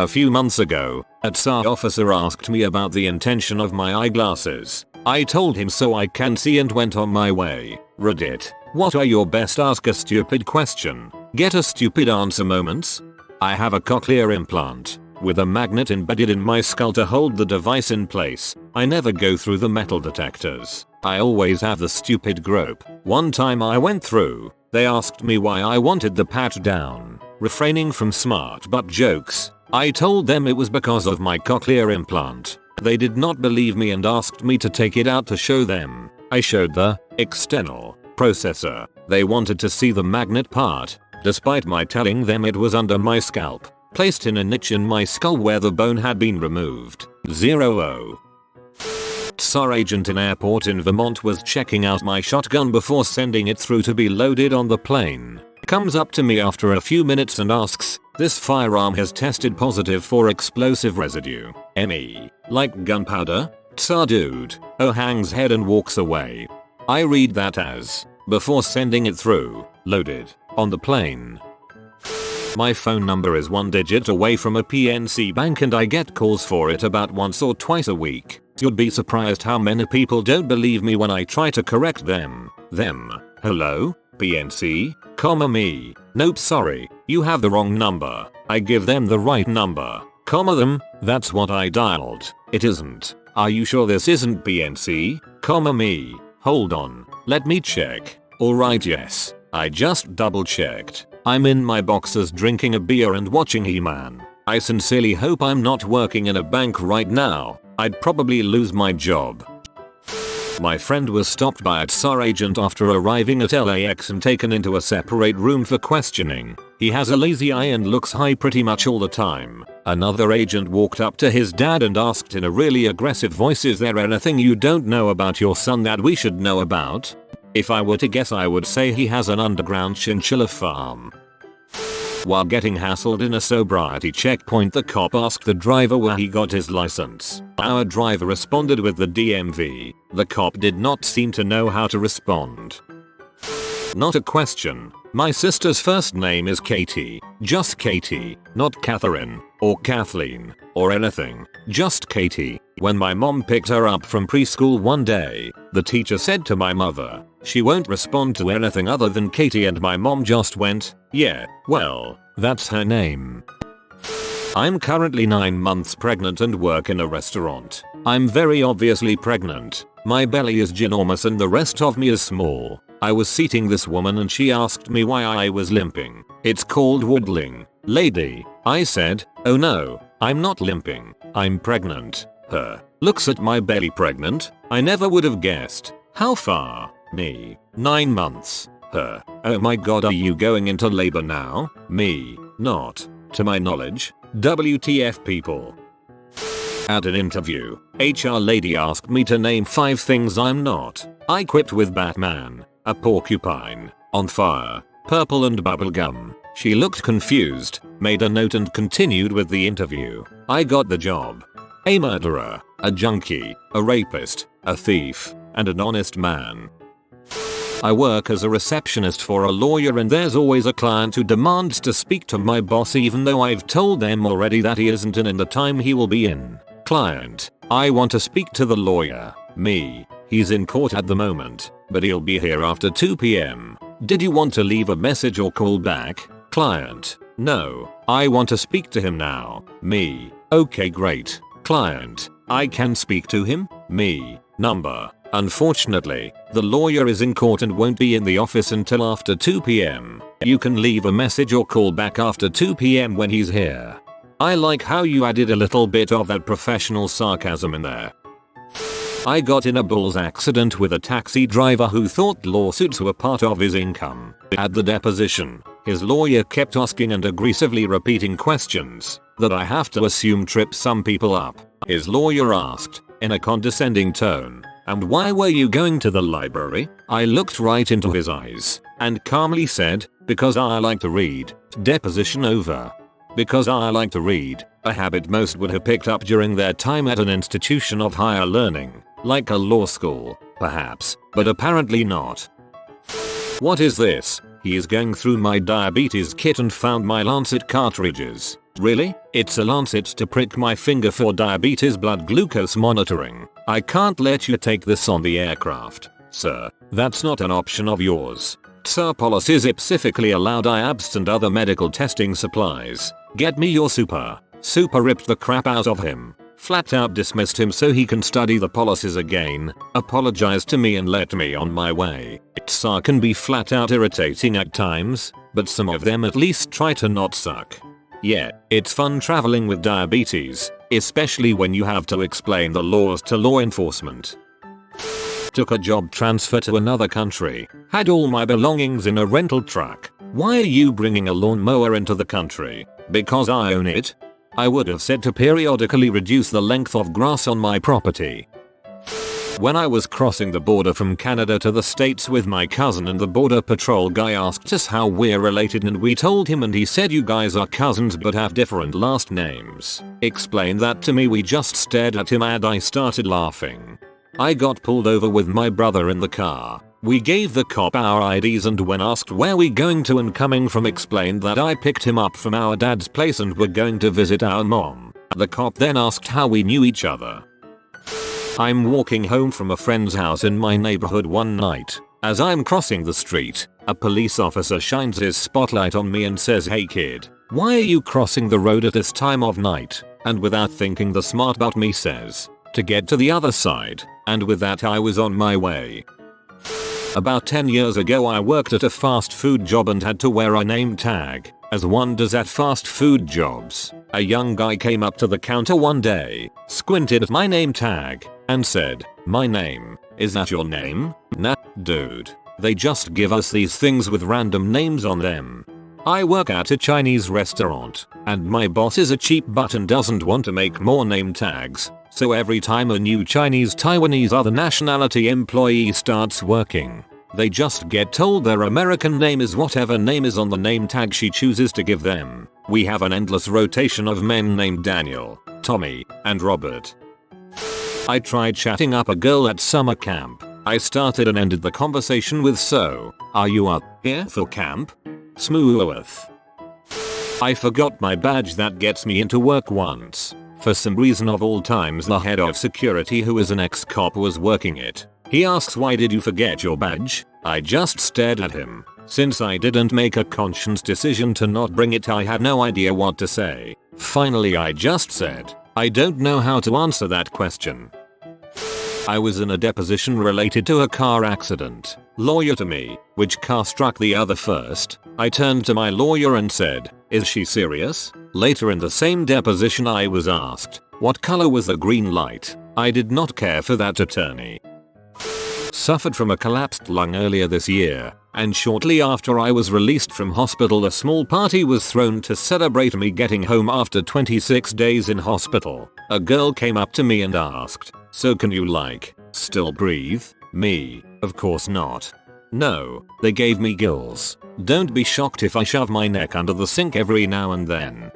A few months ago, a TSA officer asked me about the intention of my eyeglasses. I told him so I can see and went on my way. Reddit. What are your best ask a stupid question, get a stupid answer moments? I have a cochlear implant with a magnet embedded in my skull to hold the device in place. I never go through the metal detectors. I always have the stupid grope. One time I went through, they asked me why I wanted the patch down, refraining from smart butt jokes. I told them it was because of my cochlear implant. They did not believe me and asked me to take it out to show them. I showed the external processor. They wanted to see the magnet part, despite my telling them it was under my scalp, placed in a niche in my skull where the bone had been removed. 0. TSA agent in airport in Vermont was checking out my shotgun before sending it through to be loaded on the plane. Comes up to me after a few minutes and asks, "This firearm has tested positive for explosive residue. ME. Like gunpowder?" TSA dude. Oh, hangs head and walks away. I read that as, before sending it through, loaded, on the plane. My phone number is one digit away from a PNC bank and I get calls for it about once or twice a week. You'd be surprised how many people don't believe me when I try to correct them. Hello? PNC? Me. Nope, sorry, you have the wrong number. I give them the right number. Them, that's what I dialed. It isn't. Are you sure this isn't PNC? Me. Hold on, let me check. Alright, yes, I just double checked. I'm in my boxers drinking a beer and watching He-Man. I sincerely hope I'm not working in a bank right now. I'd probably lose my job. My friend was stopped by a TSA agent after arriving at LAX and taken into a separate room for questioning. He has a lazy eye and looks high pretty much all the time. Another agent walked up to his dad and asked in a really aggressive voice, "Is there anything you don't know about your son that we should know about?" If I were to guess, I would say he has an underground chinchilla farm. While getting hassled in a sobriety checkpoint, the cop asked the driver where he got his license. Our driver responded with the DMV. The cop did not seem to know how to respond. Not a question. My sister's first name is Katie. Just Katie. Not Catherine, or Kathleen, or anything. Just Katie. When my mom picked her up from preschool one day, the teacher said to my mother, "She won't respond to anything other than Katie," and my mom just went, "Yeah, well, that's her name." I'm currently 9 months pregnant and work in a restaurant. I'm very obviously pregnant. My belly is ginormous and the rest of me is small. I was seating this woman and she asked me why I was limping. "It's called waddling, lady," I said. "Oh no, I'm not limping. I'm pregnant." Her. Looks at my belly. Pregnant? I never would have guessed. How far? Me. 9 months. Her. Oh my god, are you going into labor now? Me. Not. To my knowledge. WTF people. At an interview, HR lady asked me to name 5 things I'm not. I quipped with Batman, a porcupine, on fire, purple and bubblegum. She looked confused, made a note and continued with the interview. I got the job. A murderer, a junkie, a rapist, a thief, and an honest man. I work as a receptionist for a lawyer and there's always a client who demands to speak to my boss even though I've told them already that he isn't in the time he will be in. Client: "I want to speak to the lawyer." Me: "He's in court at the moment, but he'll be here after 2 p.m. Did you want to leave a message or call back?" Client: "No, I want to speak to him now." Me: "Okay, great." Client: "I can speak to him?" Me: "Number." Unfortunately, the lawyer is in court and won't be in the office until after 2 p.m. You can leave a message or call back after 2 p.m. when he's here. I like how you added a little bit of that professional sarcasm in there. I got in a bull's accident with a taxi driver who thought lawsuits were part of his income. At the deposition, his lawyer kept asking and aggressively repeating questions that I have to assume trip some people up. His lawyer asked, in a condescending tone, "And why were you going to the library?" I looked right into his eyes and calmly said, "Because I like to read." Deposition over. Because I like to read, a habit most would have picked up during their time at an institution of higher learning, like a law school, perhaps, but apparently not. What is this? He is going through my diabetes kit and found my Lancet cartridges. Really? It's a lancet to prick my finger for diabetes blood glucose monitoring. I can't let you take this on the aircraft. Sir, that's not an option of yours. TSA policies specifically allow diabs and other medical testing supplies. Get me your super. Super ripped the crap out of him. Flat out dismissed him so he can study the policies again, apologized to me and let me on my way. TSA can be flat out irritating at times, but some of them at least try to not suck. Yeah, it's fun traveling with diabetes, especially when you have to explain the laws to law enforcement. Took a job transfer to another country. Had all my belongings in a rental truck. Why are you bringing a lawnmower into the country? Because I own it? I would have said to periodically reduce the length of grass on my property. When I was crossing the border from Canada to the States with my cousin and the border patrol guy asked us how we're related and we told him and he said you guys are cousins but have different last names. Explain that to me. We just stared at him and I started laughing. I got pulled over with my brother in the car. We gave the cop our IDs and when asked where we going to and coming from explained that I picked him up from our dad's place and were going to visit our mom. The cop then asked how we knew each other. I'm walking home from a friend's house in my neighborhood one night. As I'm crossing the street, a police officer shines his spotlight on me and says, "Hey kid, why are you crossing the road at this time of night?" And without thinking the smart about me says, "To get to the other side." And with that I was on my way. About 10 years ago I worked at a fast food job and had to wear a name tag, as one does at fast food jobs. A young guy came up to the counter one day, squinted at my name tag, and said, "My name, is that your name?" Nah, dude. They just give us these things with random names on them. I work at a Chinese restaurant, and my boss is a cheap butt and doesn't want to make more name tags. So every time a new Chinese, Taiwanese, other nationality employee starts working, they just get told their American name is whatever name is on the name tag she chooses to give them. We have an endless rotation of men named Daniel, Tommy, and Robert. I tried chatting up a girl at summer camp. I started and ended the conversation with, "So, are you up here for camp?" Smooth. I forgot my badge. That gets me into work once. For some reason of all times the head of security, who is an ex-cop, was working it. He asks, "Why did you forget your badge?" I just stared at him. Since I didn't make a conscious decision to not bring it, I had no idea what to say. Finally I just said, "I don't know how to answer that question." I was in a deposition related to a car accident. Lawyer to me, which car struck the other first? I turned to my lawyer and said, "Is she serious?" Later in the same deposition I was asked, "What color was the green light?" I did not care for that attorney. Suffered from a collapsed lung earlier this year, and shortly after I was released from hospital a small party was thrown to celebrate me getting home after 26 days in hospital. A girl came up to me and asked, "So can you still breathe?" Me, of course not. No, they gave me gills. Don't be shocked if I shove my neck under the sink every now and then.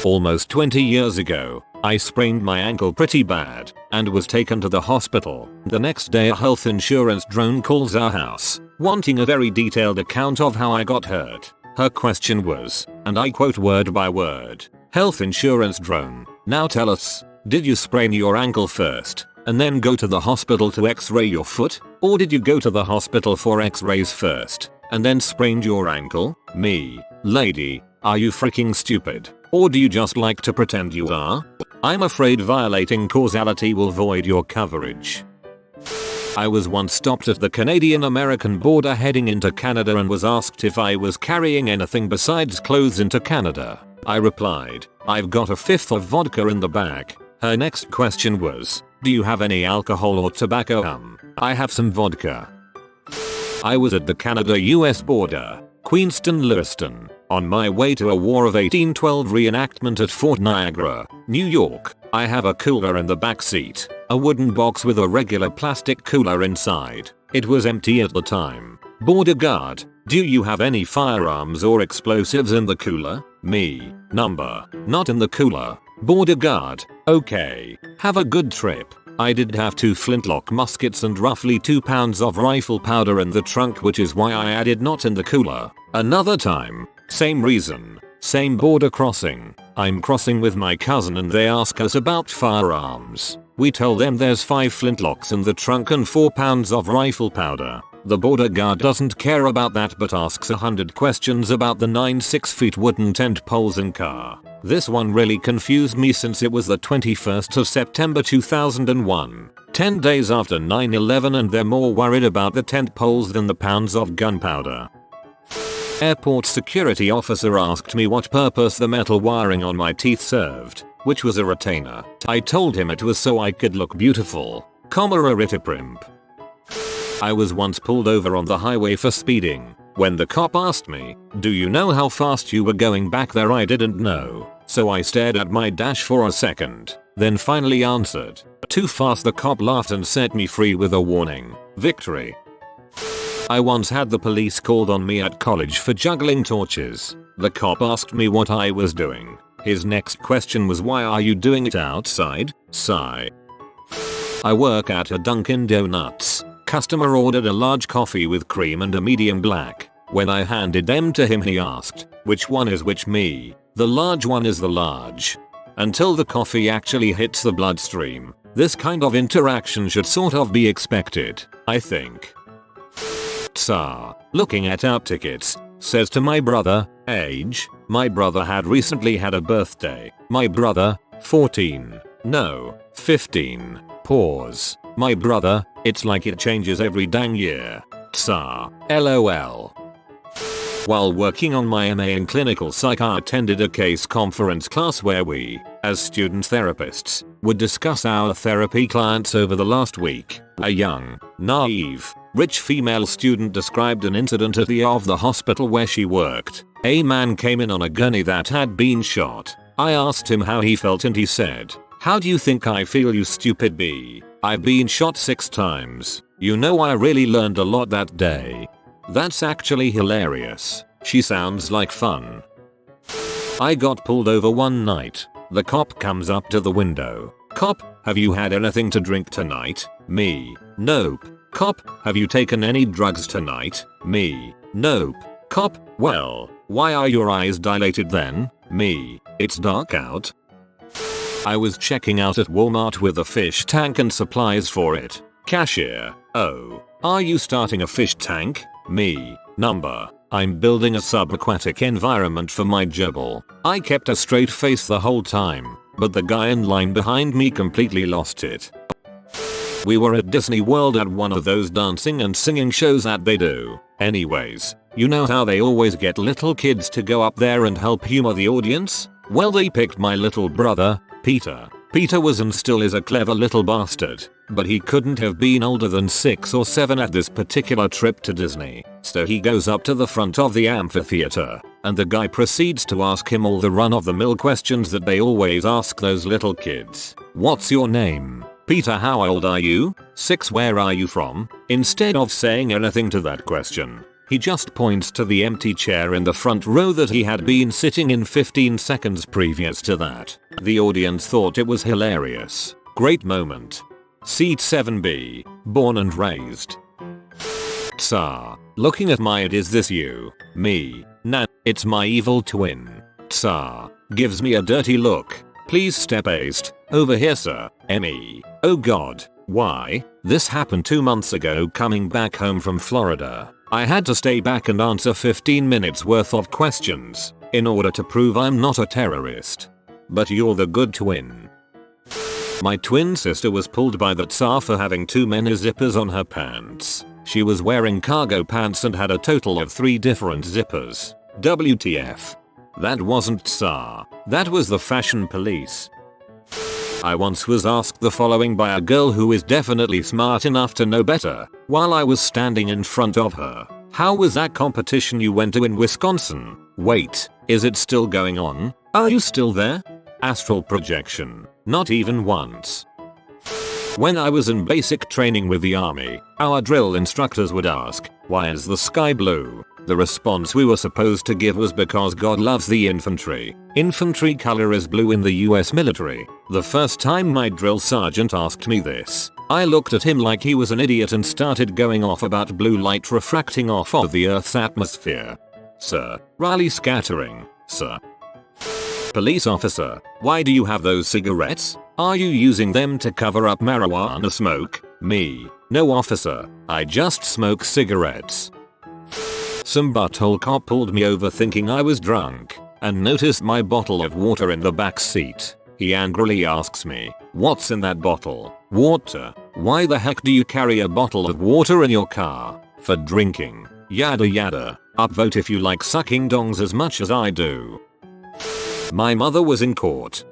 Almost 20 years ago, I sprained my ankle pretty bad and was taken to the hospital. The next day a health insurance drone calls our house, wanting a very detailed account of how I got hurt. Her question was, and I quote word by word, "Health insurance drone, now tell us, did you sprain your ankle first and then go to the hospital to x-ray your foot? Or did you go to the hospital for x-rays first and then sprained your ankle?" Me, lady, are you freaking stupid? Or do you just like to pretend you are? I'm afraid violating causality will void your coverage. I was once stopped at the Canadian-American border heading into Canada and was asked if I was carrying anything besides clothes into Canada. I replied, "I've got a fifth of vodka in the bag." Her next question was, "Do you have any alcohol or tobacco?" I have some vodka. I was at the Canada-US border, Queenston, Lewiston, on my way to a War of 1812 reenactment at Fort Niagara, New York. I have a cooler in the back seat, a wooden box with a regular plastic cooler inside. It was empty at the time. Border guard, "Do you have any firearms or explosives in the cooler?" Me, "Number, not in the cooler." Border guard, "Okay, have a good trip." I did have 2 flintlock muskets and roughly 2 pounds of rifle powder in the trunk, which is why I added "not in the cooler." Another time, same reason, Same border crossing. I'm crossing with my cousin and they ask us about firearms. We tell them there's 5 flintlocks in the trunk and 4 pounds of rifle powder. The border guard doesn't care about that but asks 100 questions about the 9 6-foot wooden tent poles in car. This one really confused me since it was the 21st of September 2001. 10 days after 9/11 and they're more worried about the tent poles than the pounds of gunpowder. Airport security officer asked me what purpose the metal wiring on my teeth served, which was a retainer. I told him it was so I could look beautiful, a primp. I was once pulled over on the highway for speeding. When the cop asked me, "Do you know how fast you were going back there?" I didn't know, so I stared at my dash for a second, then finally answered, "Too fast." The cop laughed and set me free with a warning. Victory. I once had the police called on me at college for juggling torches. The cop asked me what I was doing. His next question was, "Why are you doing it outside?" Sigh. I work at a Dunkin' Donuts. Customer ordered a large coffee with cream and a medium black. When I handed them to him he asked, "Which one is which?" Me. "The large one is the large." Until the coffee actually hits the bloodstream. This kind of interaction should sort of be expected, I think. Tsar, looking at out tickets, says to my brother, age. My brother had recently had a birthday. My brother, 14. No, 15. Pause. My brother, it's like it changes every dang year. Tsar, LOL. While working on my MA in clinical psych, I attended a case conference class where we, as student therapists, would discuss our therapy clients over the last week. A young, naive, rich female student described an incident at the hospital where she worked. A man came in on a gurney that had been shot. I asked him how he felt and he said, "How do you think I feel, you stupid bee? I've been shot 6 times. You know, I really learned a lot that day." That's actually hilarious. She sounds like fun. I got pulled over one night. The cop comes up to the window. "Cop, have you had anything to drink tonight?" Me. "Nope." "Cop, have you taken any drugs tonight?" Me. "Nope." "Cop, well, why are your eyes dilated then?" Me. "It's dark out." I was checking out at Walmart with a fish tank and supplies for it. Cashier, "Oh, are you starting a fish tank?" Me. "Number, I'm building a subaquatic environment for my gerbil." I kept a straight face the whole time, but the guy in line behind me completely lost it. We were at Disney World at one of those dancing and singing shows that they do. Anyways, you know how they always get little kids to go up there and help humor the audience? Well, they picked my little brother, Peter. Peter was and still is a clever little bastard, but he couldn't have been older than 6 or 7 at this particular trip to Disney. So he goes up to the front of the amphitheater, and the guy proceeds to ask him all the run-of-the-mill questions that they always ask those little kids. "What's your name?" "Peter, how old are you?" "6, where are you from?" Instead of saying anything to that question, he just points to the empty chair in the front row that he had been sitting in 15 seconds previous to that. The audience thought it was hilarious. Great moment. Seat 7B. Born and raised. Tsar. Looking at my "Is this you?" Me. "Nah, it's my evil twin." Tsar. Gives me a dirty look. "Please step east. Over here, sir." Me. "Oh god, why?" "This happened 2 months ago coming back home from Florida. I had to stay back and answer 15 minutes worth of questions in order to prove I'm not a terrorist. But you're the good twin." My twin sister was pulled by the Tsar for having too many zippers on her pants. She was wearing cargo pants and had a total of 3 different zippers. WTF. That wasn't Tsar. That was the fashion police. I once was asked the following by a girl who is definitely smart enough to know better, while I was standing in front of her. "How was that competition you went to in Wisconsin?" "Wait, is it still going on? Are you still there?" Astral projection. Not even once. When I was in basic training with the army, our drill instructors would ask, "Why is the sky blue?" The response we were supposed to give was, "Because God loves the infantry. Infantry color is blue in the US military." The first time my drill sergeant asked me this, I looked at him like he was an idiot and started going off about blue light refracting off of the Earth's atmosphere. "Sir, Rayleigh scattering, sir." Police officer, why do you have those cigarettes? Are you using them to cover up marijuana smoke? Me, no officer, I just smoke cigarettes. Some butthole cop pulled me over thinking I was drunk and noticed my bottle of water in the back seat. He angrily asks me, what's in that bottle? Water. Why the heck do you carry a bottle of water in your car? For drinking. Yada yada. Upvote if you like sucking dongs as much as I do. My mother was in court.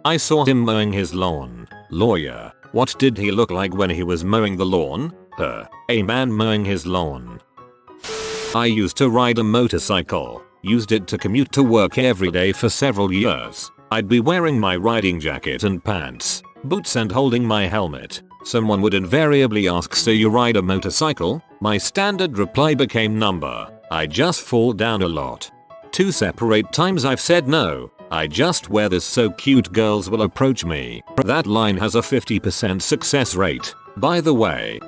I saw him mowing his lawn. Lawyer. What did he look like when he was mowing the lawn? A man mowing his lawn. I used to ride a motorcycle. Used it to commute to work every day for several years. I'd be wearing my riding jacket and pants, boots and holding my helmet. Someone would invariably ask, so you ride a motorcycle? My standard reply became number. I just fall down a lot. 2 separate times I've said no. I just wear this so cute girls will approach me. That line has a 50% success rate, by the way.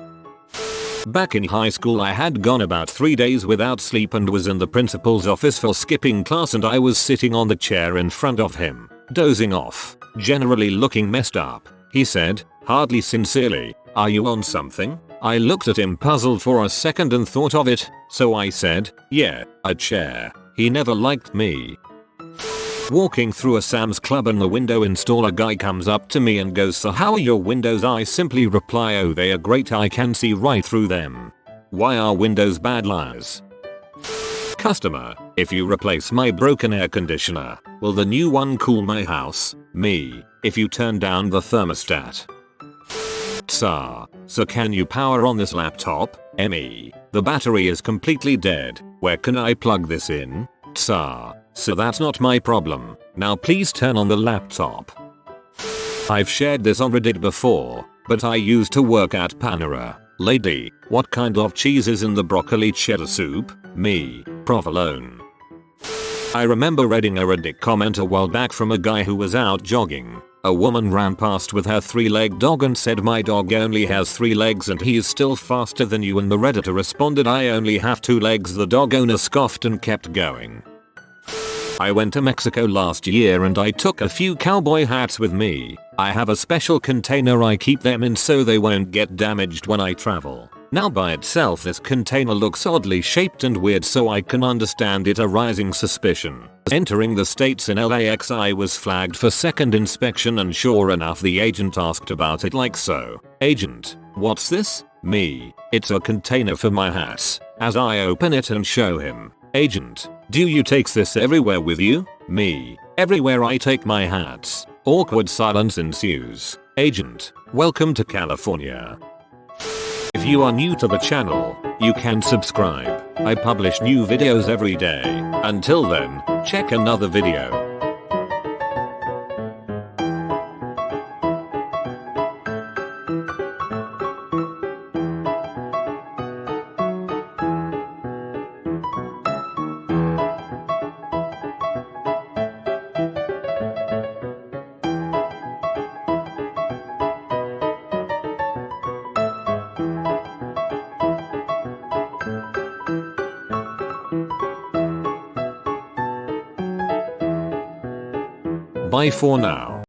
Back in high school I had gone about 3 days without sleep and was in the principal's office for skipping class, and I was sitting on the chair in front of him, dozing off, generally looking messed up. He said, hardly sincerely, are you on something? I looked at him puzzled for a second and thought of it, so I said, yeah, a chair. He never liked me. Walking through a Sam's Club and the window installer guy comes up to me and goes, so how are your windows? I simply reply, oh they are great, I can see right through them. Why are windows bad? Lies. Customer, if you replace my broken air conditioner, will the new one cool my house? Me, if you turn down the thermostat. Tsar, so can you power on this laptop? Me, the battery is completely dead, where can I plug this in? Tsar, so that's not my problem. Now please turn on the laptop. I've shared this on Reddit before, but I used to work at Panera. Lady, what kind of cheese is in the broccoli cheddar soup? Me, provolone. I remember reading a Reddit comment a while back from a guy who was out jogging. A woman ran past with her 3-legged dog and said, my dog only has 3 legs and he is still faster than you, and the Redditor responded, I only have 2 legs. The dog owner scoffed and kept going. I went to Mexico last year and I took a few cowboy hats with me. I have a special container I keep them in so they won't get damaged when I travel. Now by itself this container looks oddly shaped and weird, so I can understand it arising suspicion. Entering the States in LAX I was flagged for second inspection, and sure enough the agent asked about it like so. Agent, what's this? Me, it's a container for my hats. As I open it and show him. Agent, do you take this everywhere with you? Me, everywhere I take my hats. Awkward silence ensues. Agent, welcome to California. If you are new to the channel, you can subscribe. I publish new videos every day. Until then, check another video. Bye for now.